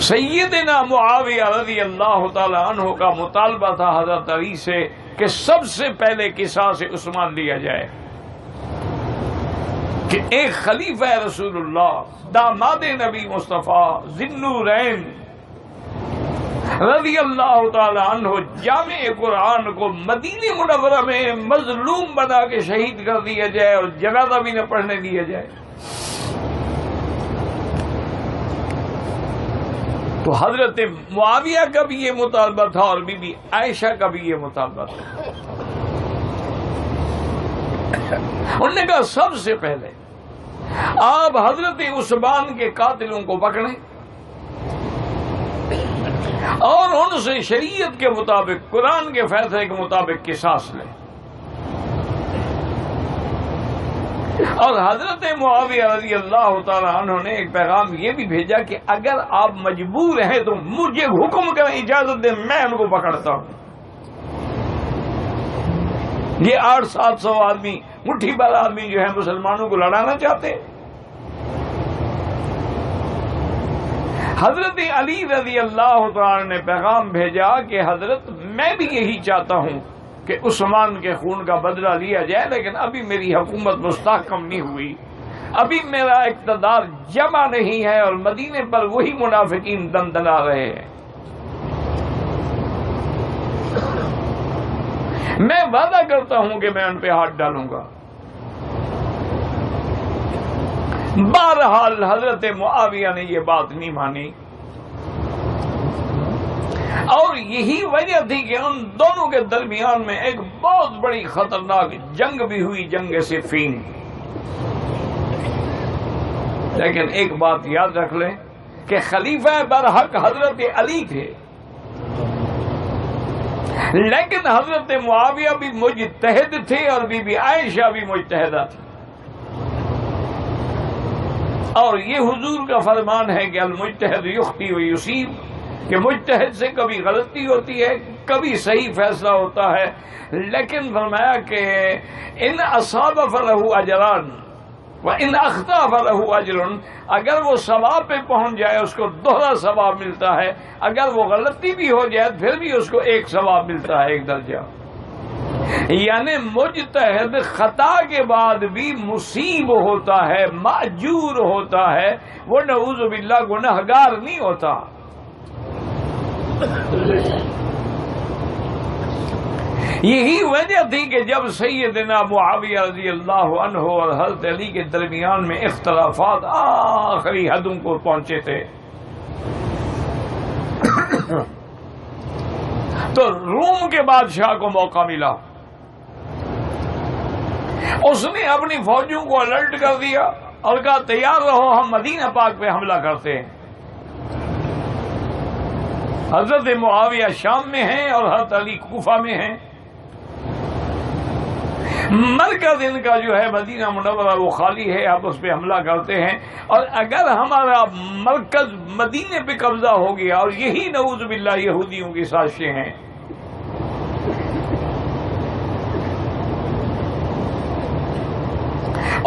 سیدنا معاویہ رضی اللہ تعالی عنہ کا مطالبہ تھا حضرت علی سے کہ سب سے پہلے قصاص عثمان لیا جائے، کہ ایک خلیفہ رسول اللہ، داماد نبی مصطفیٰ ذی النورین رضی اللہ تعالی عنہ جامع قرآن کو مدینہ منورہ میں مظلوم بنا کے شہید کر دیا جائے اور جنازہ بھی نہ پڑھنے دیا جائے۔ تو حضرت معاویہ کا بھی یہ مطالبہ تھا اور بی بی عائشہ کا بھی یہ مطالبہ تھا۔ انہوں نے کہا سب سے پہلے آپ حضرت عثمان کے قاتلوں کو پکڑیں اور ان سے شریعت کے مطابق، قرآن کے فیصلے کے مطابق قصاص لیں۔ اور حضرت معاویہ رضی اللہ تعالی عنہ نے ایک پیغام یہ بھی بھیجا کہ اگر آپ مجبور ہیں تو مجھے حکم کریں، اجازت دیں، میں ان کو پکڑتا ہوں۔ یہ 800-700 آدمی، مٹھی بھر آدمی جو ہے مسلمانوں کو لڑانا چاہتے ہیں۔ حضرت علی رضی اللہ تعالی نے پیغام بھیجا کہ حضرت میں بھی یہی چاہتا ہوں کہ عثمان کے خون کا بدلہ لیا جائے، لیکن ابھی میری حکومت مستحکم نہیں ہوئی، ابھی میرا اقتدار جمع نہیں ہے اور مدینے پر وہی منافقین دندنا رہے ہیں۔ میں وعدہ کرتا ہوں کہ میں ان پہ ہاتھ ڈالوں گا۔ بہرحال حضرت معاویہ نے یہ بات نہیں مانی، اور یہی وجہ تھی کہ ان دونوں کے درمیان میں ایک بہت بڑی خطرناک جنگ بھی ہوئی، جنگ صفین۔ لیکن ایک بات یاد رکھ لیں کہ خلیفہ برحق حضرت علی تھے، لیکن حضرت معاویہ بھی مجتہد تھے اور بی بی عائشہ بھی مجتہدہ تھی۔ اور یہ حضور کا فرمان ہے کہ المجتہد یخطئ و یصیب، کہ مجتہد سے کبھی غلطی ہوتی ہے، کبھی صحیح فیصلہ ہوتا ہے، لیکن فرمایا کہ ان اصاب فلہ اجران وان اخطأ فلہ اجر، اگر وہ ثواب پہ پہنچ جائے اس کو دوہرا ثواب ملتا ہے، اگر وہ غلطی بھی ہو جائے پھر بھی اس کو ایک ثواب ملتا ہے، ایک درجہ۔ یعنی مجتہد خطا کے بعد بھی مصیب ہوتا ہے، ماجور ہوتا ہے، وہ نعوذ باللہ گنہگار نہیں ہوتا۔ یہی وجہ تھی کہ جب سیدنا معاویہ رضی اللہ عنہ اور حضرت علی کے درمیان میں اختلافات آخری حدوں کو پہنچے تھے، تو روم کے بادشاہ کو موقع ملا، اس نے اپنی فوجوں کو الرٹ کر دیا اور کہا تیار رہو، ہم مدینہ پاک پہ حملہ کرتے ہیں۔ حضرت معاویہ شام میں ہیں اور حضرت علی کوفہ میں ہیں۔ مرکز ان کا جو ہے مدینہ منورہ وہ خالی ہے، آپ اس پہ حملہ کرتے ہیں، اور اگر ہمارا مرکز مدینے پہ قبضہ ہو گیا، اور یہی نعوذ باللہ یہودیوں کی سازشیں ہیں،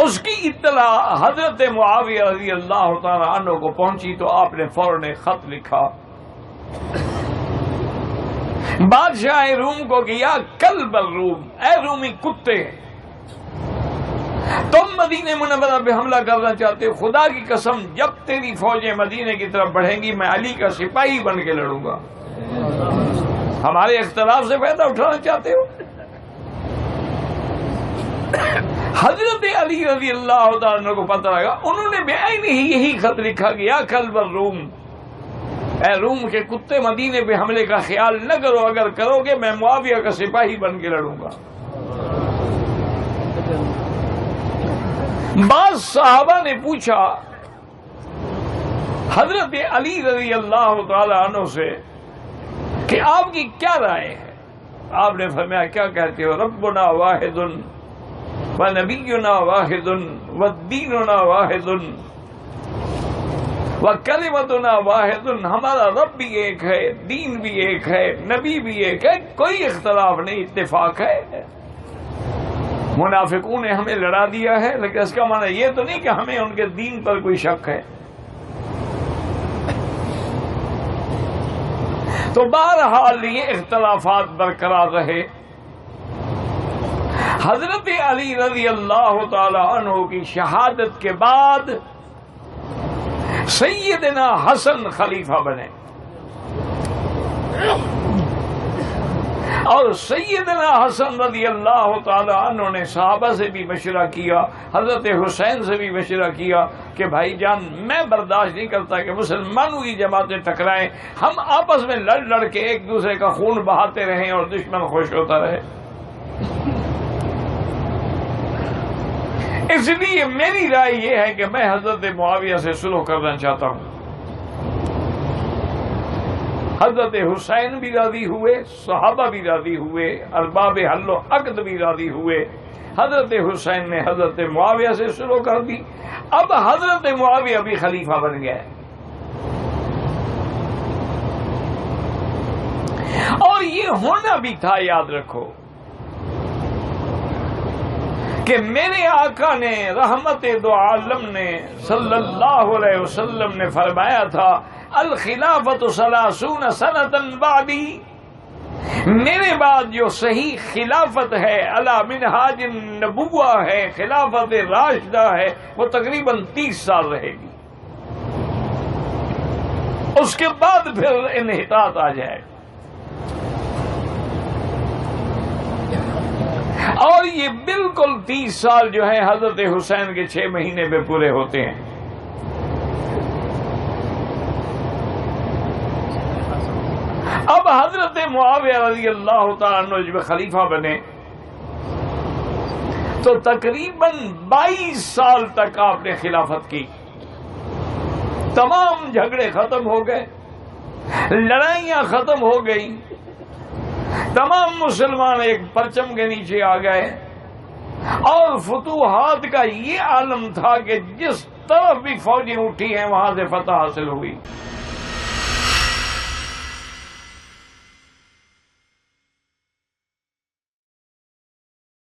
اس کی اطلاع حضرت معاویہ رضی اللہ تعالی عنہ کو پہنچی تو آپ نے فوراً ایک خط لکھا بادشاہ روم کو کہ یا کلب الروم، اے رومی کتے، تم مدینہ منورہ پہ حملہ کرنا چاہتے ہو، خدا کی قسم جب تیری فوجیں مدینے کی طرف بڑھیں گی میں علی کا سپاہی بن کے لڑوں گا۔ ہمارے اختلاف سے فائدہ اٹھانا چاہتے ہو؟ حضرت علی رضی اللہ تعالیٰ عنہ کو پتہ لگا، انہوں نے بعین ہی یہی خط لکھا کہ یا کلب الروم، اے روم کے کتے، مدینے پہ حملے کا خیال نہ کرو، اگر کرو گے میں معاویہ کا سپاہی بن کے لڑوں گا۔ بعض صحابہ نے پوچھا حضرت علی رضی اللہ تعالی عنہ سے کہ آپ کی کیا رائے ہے؟ آپ نے فرمایا کیا کہتے ہو؟ ربنا واحد ونبینا واحد ودیننا واحد وکلمتنا واحد، ہمارا رب بھی ایک ہے، دین بھی ایک ہے، نبی بھی ایک ہے، کوئی اختلاف نہیں، اتفاق ہے۔ منافقوں نے ہمیں لڑا دیا ہے، لیکن اس کا معنی یہ تو نہیں کہ ہمیں ان کے دین پر کوئی شک ہے۔ تو بہرحال یہ اختلافات برقرار رہے. حضرت علی رضی اللہ تعالی عنہ کی شہادت کے بعد سیدنا حسن خلیفہ بنے، اور سیدنا حسن رضی اللہ تعالی عنہ نے صحابہ سے بھی مشورہ کیا، حضرت حسین سے بھی مشورہ کیا کہ بھائی جان میں برداشت نہیں کرتا کہ مسلمانوں کی جماعتیں ٹکرائیں، ہم آپس میں لڑ لڑ کے ایک دوسرے کا خون بہاتے رہیں اور دشمن خوش ہوتا رہے. اس لیے میری رائے یہ ہے کہ میں حضرت معاویہ سے صلح کرنا چاہتا ہوں. حضرت حسین بھی راضی ہوئے، صحابہ بھی راضی ہوئے، ارباب حل و عقد بھی راضی ہوئے. حضرت حسین نے حضرت معاویہ سے صلح کر دی. اب حضرت معاویہ بھی خلیفہ بن گئے، اور یہ ہونا بھی تھا. یاد رکھو کہ میرے آقا نے رحمت دو عالم نے صلی اللہ علیہ وسلم نے فرمایا تھا الخلافت 30 سنۃ بعدی، میرے بعد جو صحیح خلافت ہے علی منہاج النبوہ ہے، خلافت راشدہ ہے، وہ تقریباً 30 سال رہے گی. اس کے بعد پھر انحطاط آ جائے. اور یہ بالکل 30 سال جو ہیں حضرت حسین کے 6 مہینے میں پورے ہوتے ہیں. اب حضرت معاویہ رضی اللہ تعالیٰ عنہ جب خلیفہ بنے تو تقریباً 22 سال تک آپ نے خلافت کی. تمام جھگڑے ختم ہو گئے، لڑائیاں ختم ہو گئی، تمام مسلمان ایک پرچم کے نیچے آ گئے، اور فتوحات کا یہ عالم تھا کہ جس طرف بھی فوجیں اٹھی ہیں وہاں سے فتح حاصل ہوئی.